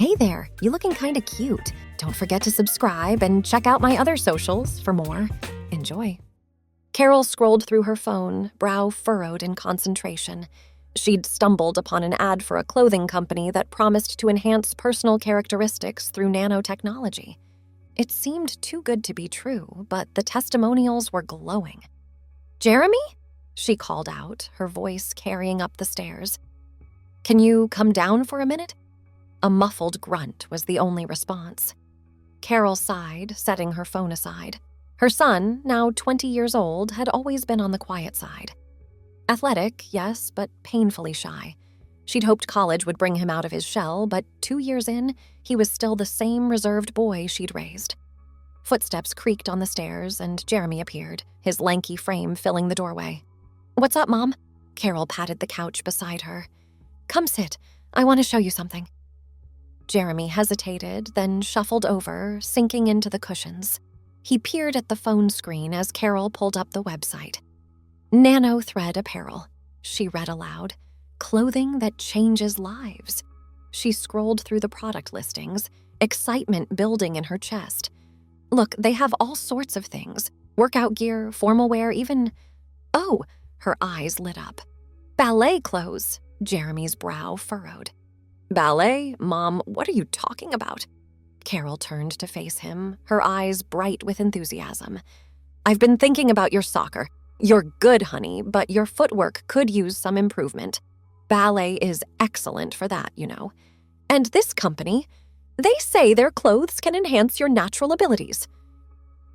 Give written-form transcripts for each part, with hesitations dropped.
Hey there, you looking kinda cute. Don't forget to subscribe and check out my other socials for more. Enjoy. Carol scrolled through her phone, brow furrowed in concentration. She'd stumbled upon an ad for a clothing company that promised to enhance personal characteristics through nanotechnology. It seemed too good to be true, but the testimonials were glowing. "Jeremy?" she called out, her voice carrying up the stairs. "Can you come down for a minute?" A muffled grunt was the only response. Carol sighed, setting her phone aside. Her son, now 20 years old, had always been on the quiet side. Athletic, yes, but painfully shy. She'd hoped college would bring him out of his shell, but 2 years in, he was still the same reserved boy she'd raised. Footsteps creaked on the stairs, and Jeremy appeared, his lanky frame filling the doorway. "What's up, Mom?" Carol patted the couch beside her. "Come sit. I want to show you something." Jeremy hesitated, then shuffled over, sinking into the cushions. He peered at the phone screen as Carol pulled up the website. "Nano thread apparel," she read aloud. "Clothing that changes lives." She scrolled through the product listings, excitement building in her chest. Look, they have all sorts of things. Workout gear, formal wear, even... Oh, her eyes lit up. "Ballet clothes," Jeremy's brow furrowed. "Ballet? Mom, what are you talking about?" Carol turned to face him, her eyes bright with enthusiasm. "I've been thinking about your soccer. You're good, honey, but your footwork could use some improvement. Ballet is excellent for that, you know. And this company, they say their clothes can enhance your natural abilities."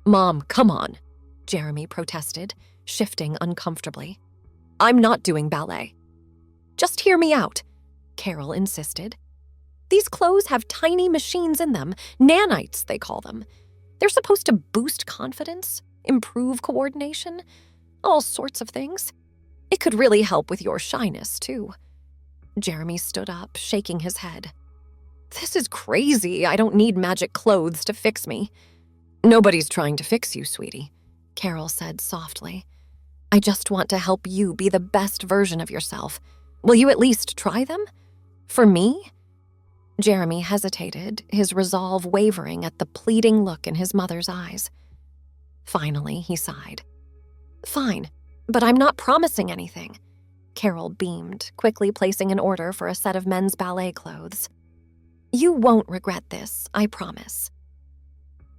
"Mom, come on," Jeremy protested, shifting uncomfortably. "I'm not doing ballet." "Just hear me out," Carol insisted. "These clothes have tiny machines in them, nanites, they call them. They're supposed to boost confidence, improve coordination, all sorts of things. It could really help with your shyness, too." Jeremy stood up, shaking his head. "This is crazy. I don't need magic clothes to fix me." "Nobody's trying to fix you, sweetie," Carol said softly. "I just want to help you be the best version of yourself. Will you at least try them? For me?" Jeremy hesitated, his resolve wavering at the pleading look in his mother's eyes. Finally, he sighed. "Fine, but I'm not promising anything." Carol beamed, quickly placing an order for a set of men's ballet clothes. "You won't regret this, I promise."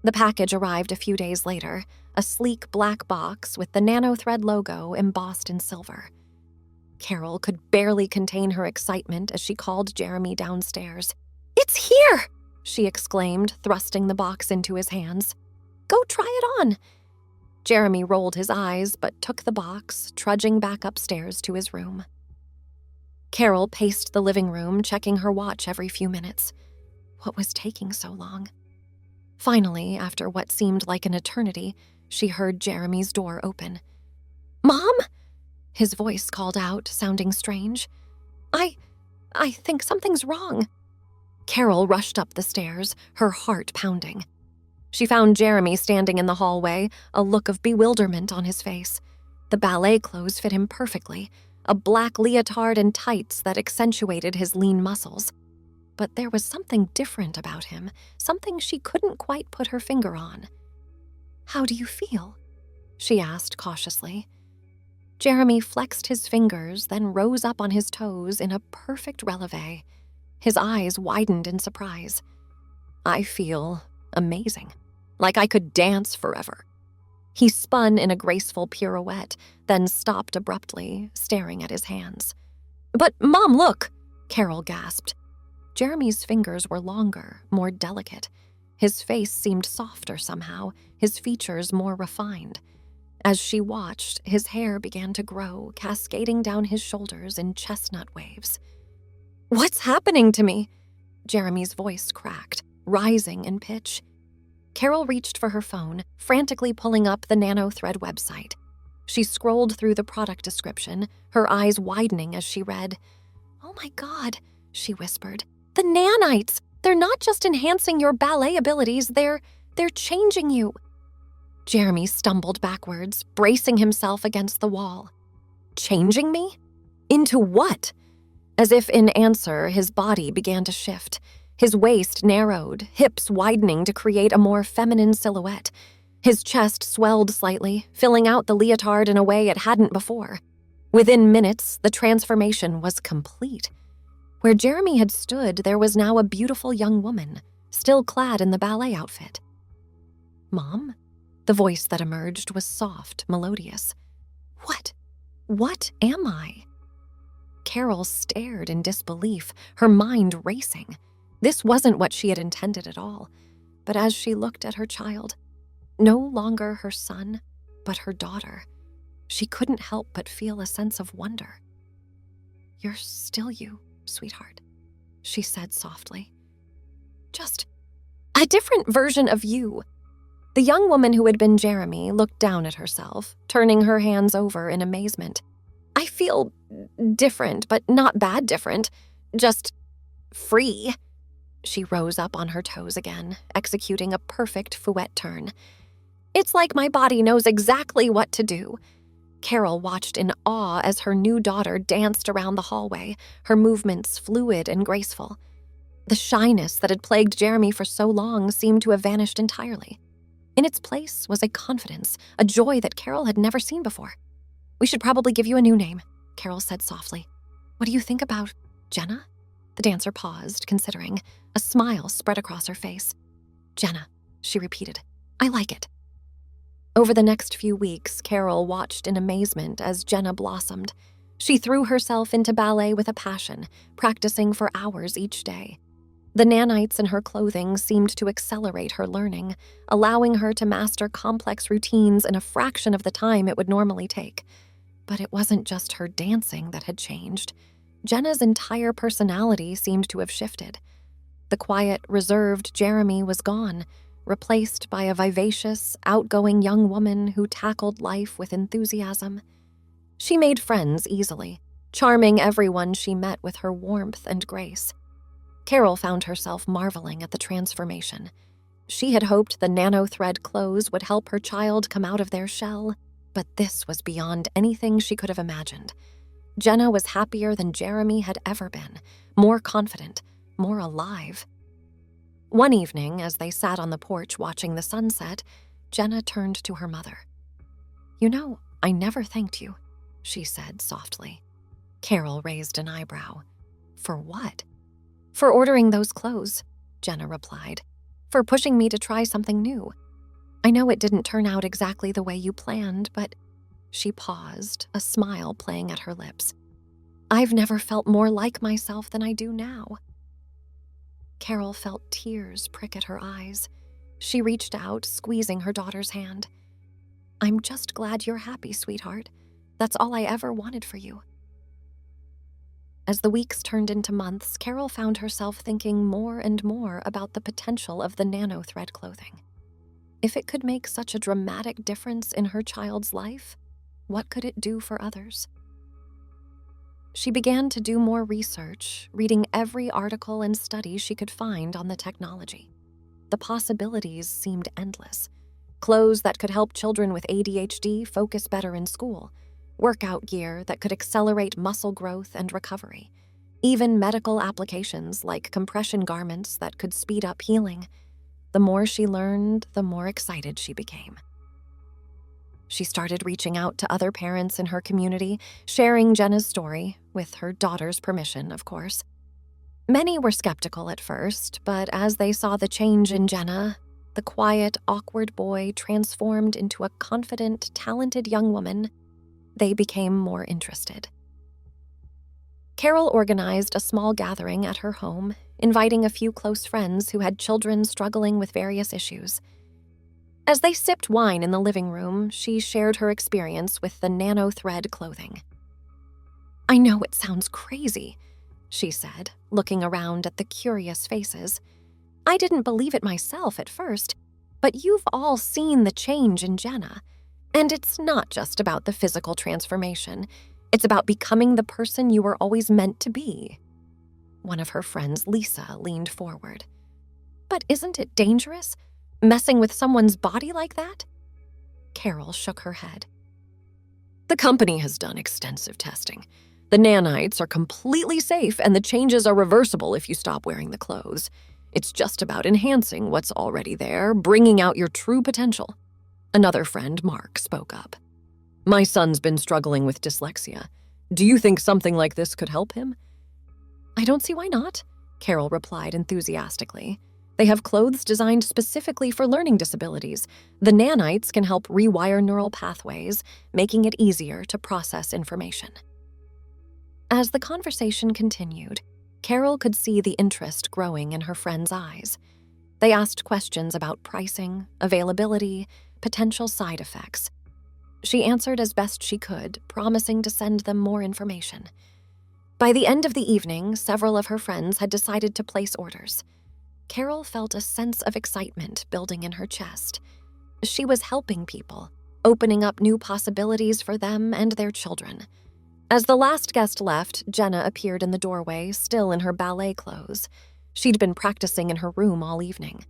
The package arrived a few days later, a sleek black box with the nanothread logo embossed in silver. Carol could barely contain her excitement as she called Jeremy downstairs. "It's here!" she exclaimed, thrusting the box into his hands. "Go try it on." Jeremy rolled his eyes but took the box, trudging back upstairs to his room. Carol paced the living room, checking her watch every few minutes. What was taking so long? Finally, after what seemed like an eternity, she heard Jeremy's door open. "Mom?" His voice called out, sounding strange. I think something's wrong." Carol rushed up the stairs, her heart pounding. She found Jeremy standing in the hallway, a look of bewilderment on his face. The ballet clothes fit him perfectly, a black leotard and tights that accentuated his lean muscles. But there was something different about him, something she couldn't quite put her finger on. "How do you feel?" she asked cautiously. Jeremy flexed his fingers, then rose up on his toes in a perfect releve. His eyes widened in surprise. "I feel amazing, like I could dance forever." He spun in a graceful pirouette, then stopped abruptly, staring at his hands. "But, Mom, look!" Carol gasped. Jeremy's fingers were longer, more delicate. His face seemed softer somehow, his features more refined. As she watched, his hair began to grow, cascading down his shoulders in chestnut waves. "What's happening to me?" Jeremy's voice cracked, rising in pitch. Carol reached for her phone, frantically pulling up the nanothread website. She scrolled through the product description, her eyes widening as she read. "Oh my God," she whispered. "The nanites! They're not just enhancing your ballet abilities, they're changing you." Jeremy stumbled backwards, bracing himself against the wall. "Changing me? Into what?" As if in answer, his body began to shift. His waist narrowed, hips widening to create a more feminine silhouette. His chest swelled slightly, filling out the leotard in a way it hadn't before. Within minutes, the transformation was complete. Where Jeremy had stood, there was now a beautiful young woman, still clad in the ballet outfit. "Mom?" The voice that emerged was soft, melodious. What am I?" Carol stared in disbelief, her mind racing. This wasn't what she had intended at all. But as she looked at her child, no longer her son, but her daughter, she couldn't help but feel a sense of wonder. "You're still you, sweetheart," she said softly. "Just a different version of you." The young woman who had been Jeremy looked down at herself, turning her hands over in amazement. "I feel different, but not bad different. Just free." She rose up on her toes again, executing a perfect fouette turn. "It's like my body knows exactly what to do." Carol watched in awe as her new daughter danced around the hallway, her movements fluid and graceful. The shyness that had plagued Jeremy for so long seemed to have vanished entirely. In its place was a confidence, a joy that Carol had never seen before. "We should probably give you a new name," Carol said softly. "What do you think about Jenna?" The dancer paused, considering. A smile spread across her face. "Jenna," she repeated. "I like it." Over the next few weeks, Carol watched in amazement as Jenna blossomed. She threw herself into ballet with a passion, practicing for hours each day. The nanites in her clothing seemed to accelerate her learning, allowing her to master complex routines in a fraction of the time it would normally take. But it wasn't just her dancing that had changed. Jenna's entire personality seemed to have shifted. The quiet, reserved Jeremy was gone, replaced by a vivacious, outgoing young woman who tackled life with enthusiasm. She made friends easily, charming everyone she met with her warmth and grace. Carol found herself marveling at the transformation. She had hoped the nano-thread clothes would help her child come out of their shell, but this was beyond anything she could have imagined. Jenna was happier than Jeremy had ever been, more confident, more alive. One evening, as they sat on the porch watching the sunset, Jenna turned to her mother. "You know, I never thanked you," she said softly. Carol raised an eyebrow. "For what?" "For ordering those clothes," Jenna replied. "For pushing me to try something new. I know it didn't turn out exactly the way you planned, but..." She paused, a smile playing at her lips. "I've never felt more like myself than I do now." Carol felt tears prick at her eyes. She reached out, squeezing her daughter's hand. "I'm just glad you're happy, sweetheart. That's all I ever wanted for you." As the weeks turned into months, Carol found herself thinking more and more about the potential of the nano-thread clothing. If it could make such a dramatic difference in her child's life, what could it do for others? She began to do more research, reading every article and study she could find on the technology. The possibilities seemed endless. Clothes that could help children with ADHD focus better in school, workout gear that could accelerate muscle growth and recovery, even medical applications like compression garments that could speed up healing. The more she learned, the more excited she became. She started reaching out to other parents in her community, sharing Jenna's story, with her daughter's permission, of course. Many were skeptical at first, but as they saw the change in Jenna, the quiet, awkward boy transformed into a confident, talented young woman, they became more interested. Carol organized a small gathering at her home, inviting a few close friends who had children struggling with various issues. As they sipped wine in the living room, she shared her experience with the nano-thread clothing. "I know it sounds crazy," she said, looking around at the curious faces. "I didn't believe it myself at first, but you've all seen the change in Jenna. And it's not just about the physical transformation. It's about becoming the person you were always meant to be." One of her friends, Lisa, leaned forward. "But isn't it dangerous? Messing with someone's body like that?" Carol shook her head. "The company has done extensive testing. The nanites are completely safe and the changes are reversible if you stop wearing the clothes. It's just about enhancing what's already there, bringing out your true potential. Another friend, Mark, spoke up. My son's been struggling with dyslexia. Do you think something like this could help him? I don't see why not, Carol replied enthusiastically. They have clothes designed specifically for learning disabilities. The nanites can help rewire neural pathways, making it easier to process information. As the conversation continued, Carol could see the interest growing in her friends' eyes. They asked questions about pricing, availability, potential side effects. She answered as best she could, promising to send them more information. By the end of the evening, several of her friends had decided to place orders. Carol felt a sense of excitement building in her chest. She was helping people, opening up new possibilities for them and their children. As the last guest left, Jenna appeared in the doorway, still in her ballet clothes. She'd been practicing in her room all evening.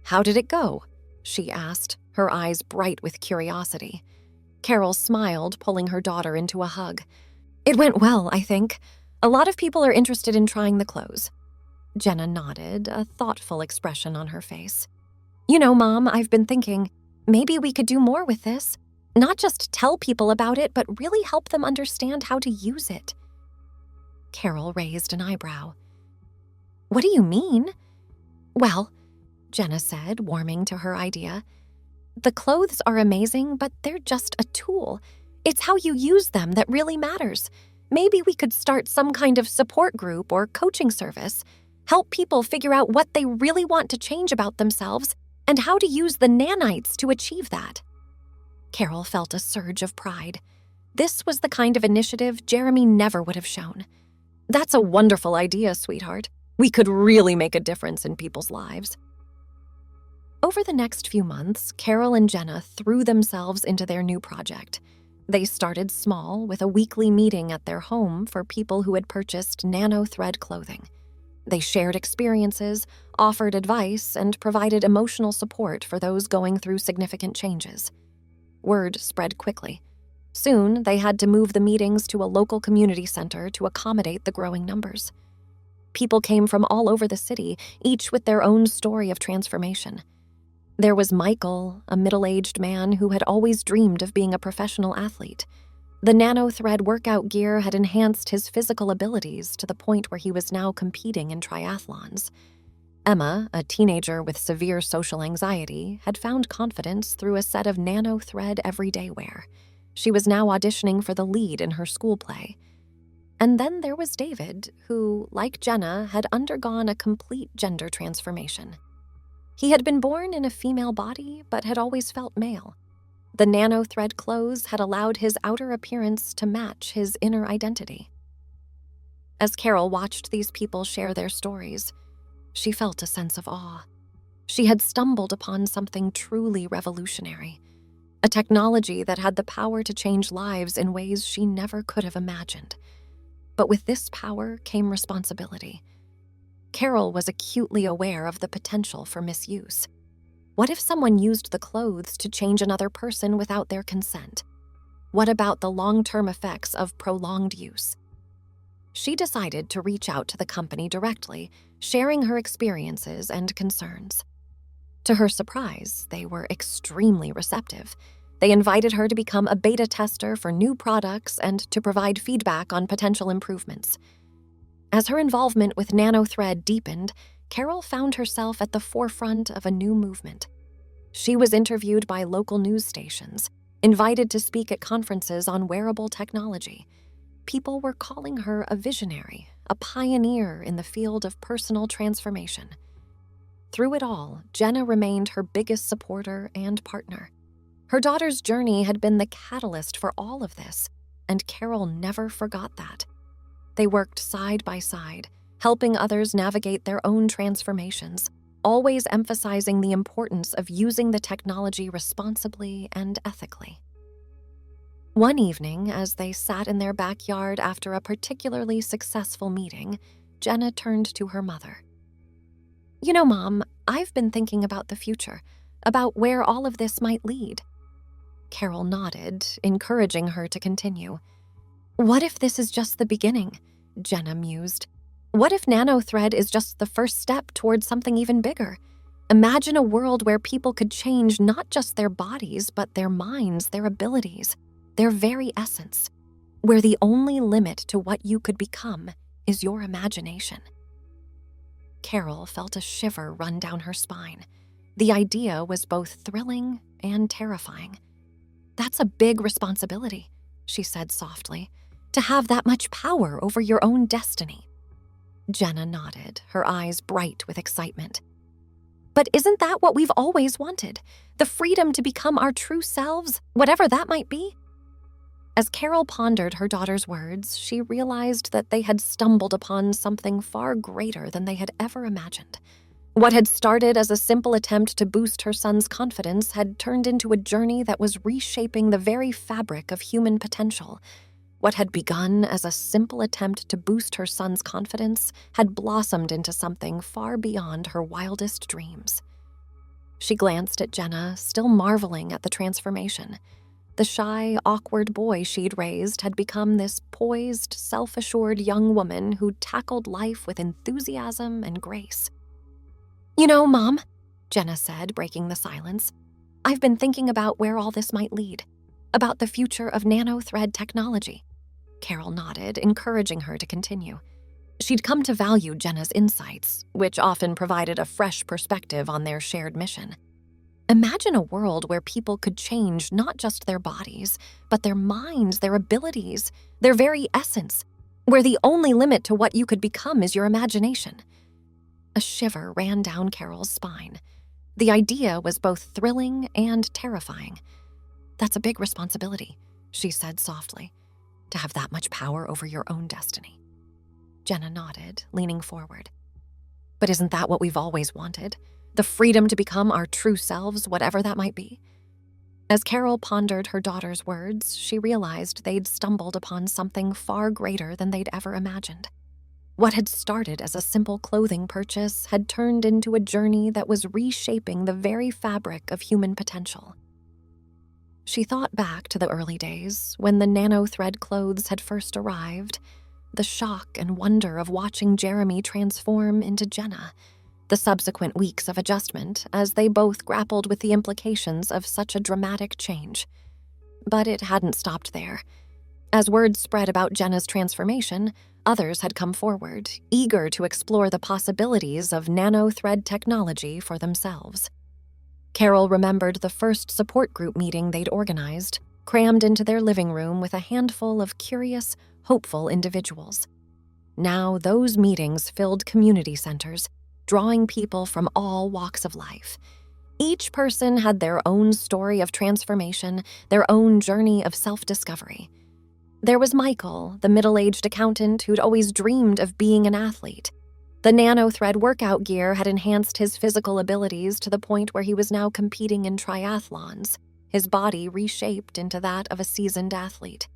How did it go? She asked, her eyes bright with curiosity. Carol smiled, pulling her daughter into a hug. It went well, I think. A lot of people are interested in trying the clothes. Jenna nodded, a thoughtful expression on her face. You know, Mom, I've been thinking, maybe we could do more with this. Not just tell people about it, but really help them understand how to use it. Carol raised an eyebrow. What do you mean? Well, Jenna said, warming to her idea. The clothes are amazing, but they're just a tool. It's how you use them that really matters. Maybe we could start some kind of support group or coaching service, help people figure out what they really want to change about themselves and how to use the nanites to achieve that. Carol felt a surge of pride. This was the kind of initiative Jeremy never would have shown. That's a wonderful idea, sweetheart. We could really make a difference in people's lives. Over the next few months, Carol and Jenna threw themselves into their new project. They started small with a weekly meeting at their home for people who had purchased nano-thread clothing. They shared experiences, offered advice, and provided emotional support for those going through significant changes. Word spread quickly. Soon, they had to move the meetings to a local community center to accommodate the growing numbers. People came from all over the city, each with their own story of transformation. There was Michael, a middle-aged man who had always dreamed of being a professional athlete. The nano-thread workout gear had enhanced his physical abilities to the point where he was now competing in triathlons. Emma, a teenager with severe social anxiety, had found confidence through a set of nano-thread everyday wear. She was now auditioning for the lead in her school play. And then there was David, who, like Jenna, had undergone a complete gender transformation. He had been born in a female body, but had always felt male. The nano-thread clothes had allowed his outer appearance to match his inner identity. As Carol watched these people share their stories, she felt a sense of awe. She had stumbled upon something truly revolutionary, a technology that had the power to change lives in ways she never could have imagined. But with this power came responsibility. Carol was acutely aware of the potential for misuse. What if someone used the clothes to change another person without their consent? What about the long-term effects of prolonged use? She decided to reach out to the company directly, sharing her experiences and concerns. To her surprise, they were extremely receptive. They invited her to become a beta tester for new products and to provide feedback on potential improvements. As her involvement with nano-thread deepened, Carol found herself at the forefront of a new movement. She was interviewed by local news stations, invited to speak at conferences on wearable technology. People were calling her a visionary, a pioneer in the field of personal transformation. Through it all, Jenna remained her biggest supporter and partner. Her daughter's journey had been the catalyst for all of this, and Carol never forgot that. They worked side by side, helping others navigate their own transformations, always emphasizing the importance of using the technology responsibly and ethically. One evening, as they sat in their backyard after a particularly successful meeting, Jenna turned to her mother. You know, Mom, I've been thinking about the future, about where all of this might lead. Carol nodded, encouraging her to continue. What if this is just the beginning? Jenna mused. What if nanothread is just the first step towards something even bigger? Imagine a world where people could change not just their bodies, but their minds, their abilities, their very essence, where the only limit to what you could become is your imagination. Carol felt a shiver run down her spine. The idea was both thrilling and terrifying. "That's a big responsibility," she said softly, "to have that much power over your own destiny." Jenna nodded, her eyes bright with excitement. "But isn't that what we've always wanted? The freedom to become our true selves, whatever that might be?" As Carol pondered her daughter's words, she realized that they had stumbled upon something far greater than they had ever imagined. What had started as a simple attempt to boost her son's confidence had turned into a journey that was reshaping the very fabric of human potential. What had begun as a simple attempt to boost her son's confidence had blossomed into something far beyond her wildest dreams. She glanced at Jenna, still marveling at the transformation. The shy, awkward boy she'd raised had become this poised, self-assured young woman who tackled life with enthusiasm and grace. "You know, Mom," Jenna said, breaking the silence, "I've been thinking about where all this might lead, about the future of nanothread technology." Carol nodded, encouraging her to continue. She'd come to value Jenna's insights, which often provided a fresh perspective on their shared mission. Imagine a world where people could change not just their bodies, but their minds, their abilities, their very essence, where the only limit to what you could become is your imagination. A shiver ran down Carol's spine. The idea was both thrilling and terrifying. "That's a big responsibility," she said softly, "to have that much power over your own destiny." Jenna nodded, leaning forward. "But isn't that what we've always wanted? The freedom to become our true selves, whatever that might be?" As Carol pondered her daughter's words, she realized they'd stumbled upon something far greater than they'd ever imagined. What had started as a simple clothing purchase had turned into a journey that was reshaping the very fabric of human potential. She thought back to the early days when the nanothread clothes had first arrived, the shock and wonder of watching Jeremy transform into Jenna, the subsequent weeks of adjustment as they both grappled with the implications of such a dramatic change. But it hadn't stopped there. As word spread about Jenna's transformation, others had come forward, eager to explore the possibilities of nanothread technology for themselves. Carol remembered the first support group meeting they'd organized, crammed into their living room with a handful of curious, hopeful individuals. Now those meetings filled community centers, drawing people from all walks of life. Each person had their own story of transformation, their own journey of self-discovery. There was Michael, the middle-aged accountant who'd always dreamed of being an athlete. The nanothread workout gear had enhanced his physical abilities to the point where he was now competing in triathlons, his body reshaped into that of a seasoned athlete.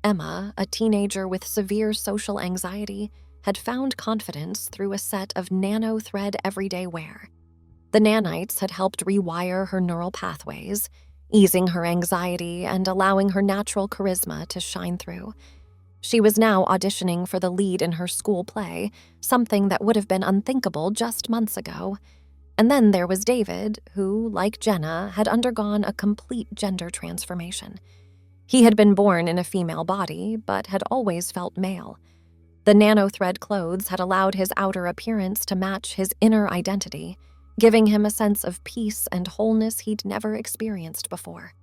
Emma, a teenager with severe social anxiety, had found confidence through a set of nanothread everyday wear. The nanites had helped rewire her neural pathways, easing her anxiety and allowing her natural charisma to shine through. She was now auditioning for the lead in her school play, something that would have been unthinkable just months ago. And then there was David, who, like Jenna, had undergone a complete gender transformation. He had been born in a female body, but had always felt male. The nanothread clothes had allowed his outer appearance to match his inner identity, giving him a sense of peace and wholeness he'd never experienced before.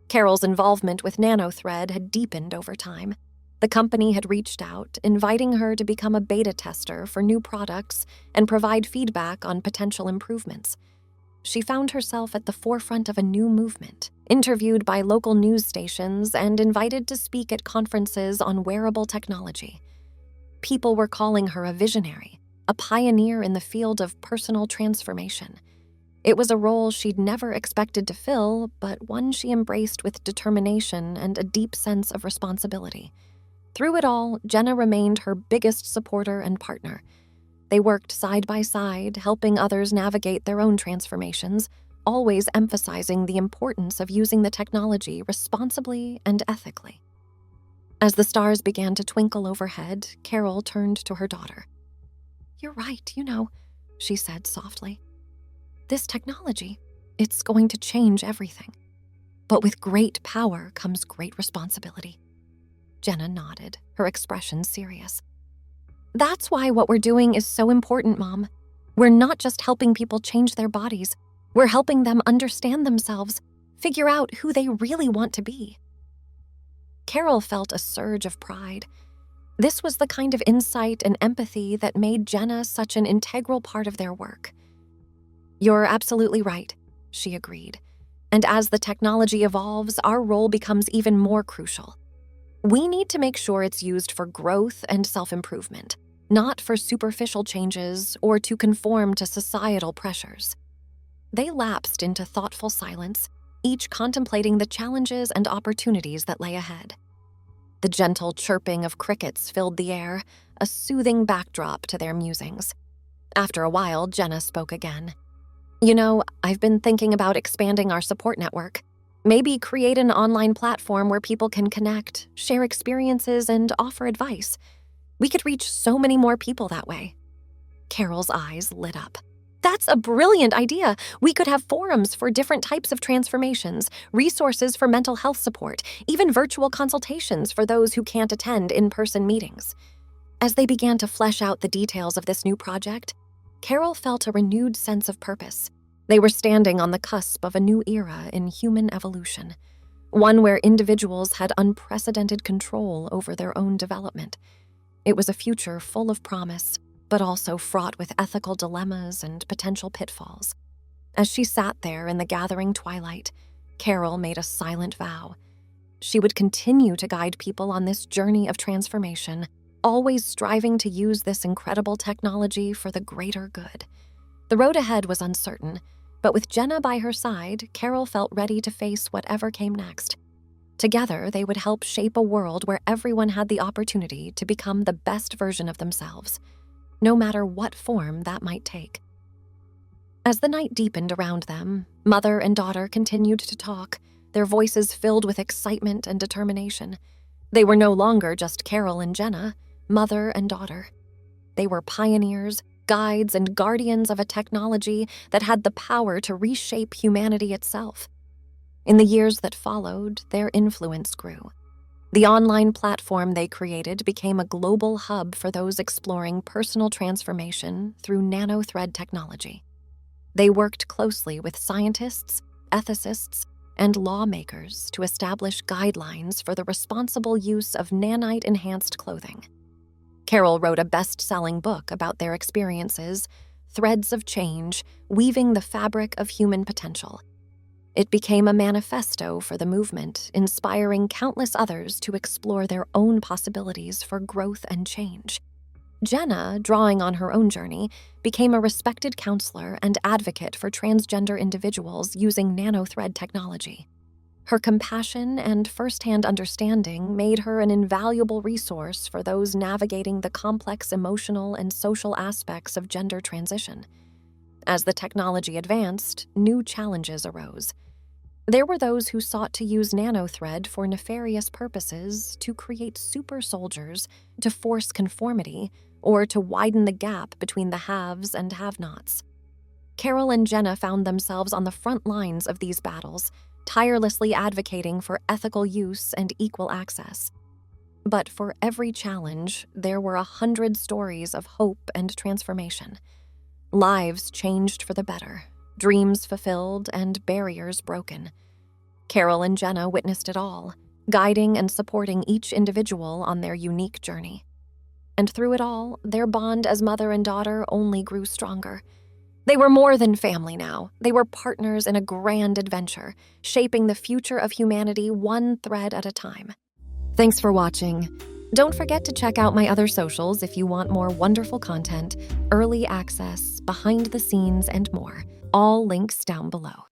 Carol's involvement with nanothread had deepened over time. The company had reached out, inviting her to become a beta tester for new products and provide feedback on potential improvements. She found herself at the forefront of a new movement, interviewed by local news stations and invited to speak at conferences on wearable technology. People were calling her a visionary, a pioneer in the field of personal transformation. It was a role she'd never expected to fill, but one she embraced with determination and a deep sense of responsibility. Through it all, Jenna remained her biggest supporter and partner. They worked side by side, helping others navigate their own transformations, always emphasizing the importance of using the technology responsibly and ethically. As the stars began to twinkle overhead, Carol turned to her daughter. "You're right, she said softly. "This technology, it's going to change everything. But with great power comes great responsibility." Jenna nodded, her expression serious. "That's why what we're doing is so important, Mom. We're not just helping people change their bodies, we're helping them understand themselves, figure out who they really want to be." Carol felt a surge of pride. This was the kind of insight and empathy that made Jenna such an integral part of their work. "You're absolutely right," she agreed. "And as the technology evolves, our role becomes even more crucial. We need to make sure it's used for growth and self-improvement, not for superficial changes or to conform to societal pressures." They lapsed into thoughtful silence, each contemplating the challenges and opportunities that lay ahead. The gentle chirping of crickets filled the air, a soothing backdrop to their musings. After a while, Jenna spoke again. "I've been thinking about expanding our support network. Maybe create an online platform where people can connect, share experiences, and offer advice. We could reach so many more people that way." Carol's eyes lit up. "That's a brilliant idea. We could have forums for different types of transformations, resources for mental health support, even virtual consultations for those who can't attend in-person meetings." As they began to flesh out the details of this new project, Carol felt a renewed sense of purpose. They were standing on the cusp of a new era in human evolution, one where individuals had unprecedented control over their own development. It was a future full of promise, but also fraught with ethical dilemmas and potential pitfalls. As she sat there in the gathering twilight, Carol made a silent vow. She would continue to guide people on this journey of transformation, always striving to use this incredible technology for the greater good. The road ahead was uncertain, but with Jenna by her side, Carol felt ready to face whatever came next. Together, they would help shape a world where everyone had the opportunity to become the best version of themselves, no matter what form that might take. As the night deepened around them, mother and daughter continued to talk, their voices filled with excitement and determination. They were no longer just Carol and Jenna, mother and daughter. They were pioneers, guides, and guardians of a technology that had the power to reshape humanity itself. In the years that followed, their influence grew. The online platform they created became a global hub for those exploring personal transformation through nanothread technology. They worked closely with scientists, ethicists, and lawmakers to establish guidelines for the responsible use of nanite-enhanced clothing. Carol wrote a best-selling book about their experiences, Threads of Change, Weaving the Fabric of Human Potential. It became a manifesto for the movement, inspiring countless others to explore their own possibilities for growth and change. Jenna, drawing on her own journey, became a respected counselor and advocate for transgender individuals using nanothread technology. Her compassion and first-hand understanding made her an invaluable resource for those navigating the complex emotional and social aspects of gender transition. As the technology advanced, new challenges arose. There were those who sought to use nanothread for nefarious purposes, to create super soldiers, to force conformity, or to widen the gap between the haves and have-nots. Carol and Jenna found themselves on the front lines of these battles, tirelessly advocating for ethical use and equal access. But for every challenge, there were 100 stories of hope and transformation. Lives changed for the better, dreams fulfilled, and barriers broken. Carol and Jenna witnessed it all, guiding and supporting each individual on their unique journey. And through it all, their bond as mother and daughter only grew stronger. They were more than family now. They were partners in a grand adventure, shaping the future of humanity one thread at a time. Thanks for watching. Don't forget to check out my other socials if you want more wonderful content, early access, behind the scenes, and more. All links down below.